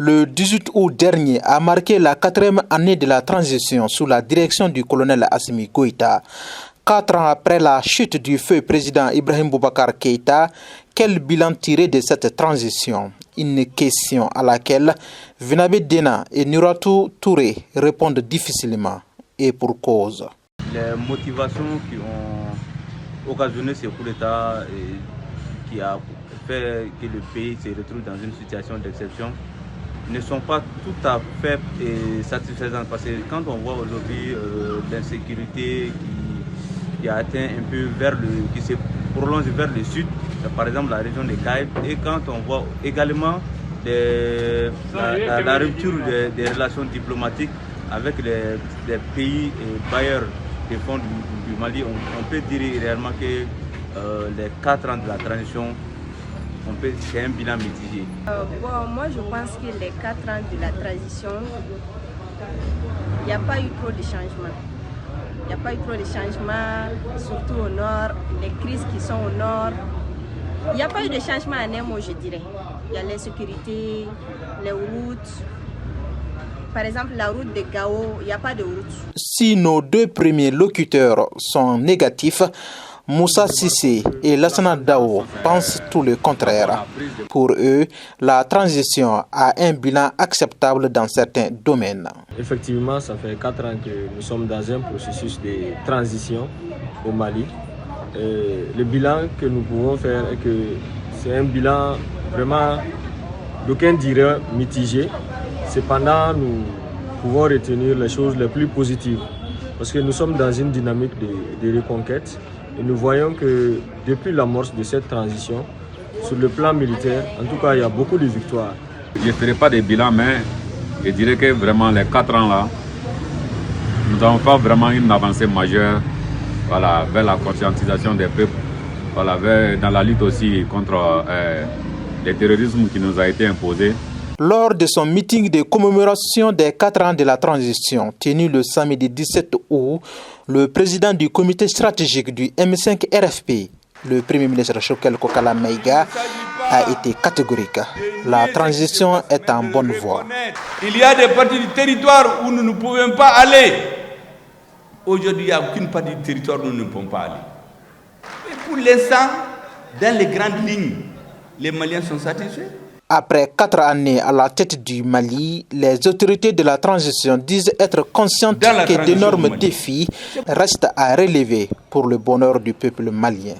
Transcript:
Le 18 août dernier a marqué la 4e année de la transition sous la direction du colonel Assimi Goïta. 4 ans après la chute du feu président Ibrahim Boubacar Keïta, quel bilan tirer de cette transition? Une question à laquelle Vinabé Dena et Nuratou Touré répondent difficilement et pour cause. Les motivations qui ont occasionné ce coup d'État et qui a fait que le pays se retrouve dans une situation d'exception ne sont pas tout à fait satisfaisantes, parce que quand on voit aujourd'hui l'insécurité qui a atteint un peu qui se prolonge vers le sud, par exemple la région des Caïbes, et quand on voit également la rupture des relations diplomatiques avec les pays bailleurs des fonds du Mali, on peut dire réellement que les 4 ans de la transition, c'est un bilan mitigé. Moi je pense que les 4 ans de la transition, il n'y a pas eu trop de changements. Il n'y a pas eu trop de changements, surtout au nord, les crises qui sont au nord. Il n'y a pas eu de changement en un mot, je dirais. Il y a l'insécurité, les routes. Par exemple, la route de Gao, il n'y a pas de route. Si nos 2 premiers locuteurs sont négatifs, Moussa Sissé et Lassana Dao pensent tout le contraire. Pour eux, la transition a un bilan acceptable dans certains domaines. Effectivement, ça fait 4 ans que nous sommes dans un processus de transition au Mali. Le bilan que nous pouvons faire est que c'est un bilan vraiment, d'aucuns diraient mitigé. Cependant, nous pouvons retenir les choses les plus positives, parce que nous sommes dans une dynamique de reconquête. Et nous voyons que depuis l'amorce de cette transition, sur le plan militaire, en tout cas, il y a beaucoup de victoires. Je ne ferai pas de bilan, mais je dirais que vraiment les 4 ans là, nous avons fait vraiment une avancée majeure, voilà, vers la conscientisation des peuples, voilà, dans la lutte aussi contre le terrorisme qui nous a été imposé. Lors de son meeting de commémoration des 4 ans de la transition, tenu le samedi 17 août, le président du comité stratégique du M5 RFP, le premier ministre Choguel Kokala Maïga, a été catégorique. La transition est en bonne voie. Il y a des parties du territoire où nous ne pouvons pas aller. Aujourd'hui, il n'y a aucune partie du territoire où nous ne pouvons pas aller. Et pour l'instant, dans les grandes lignes, les Maliens sont satisfaits. Après 4 années à la tête du Mali, les autorités de la transition disent être conscientes que d'énormes défis restent à relever pour le bonheur du peuple malien.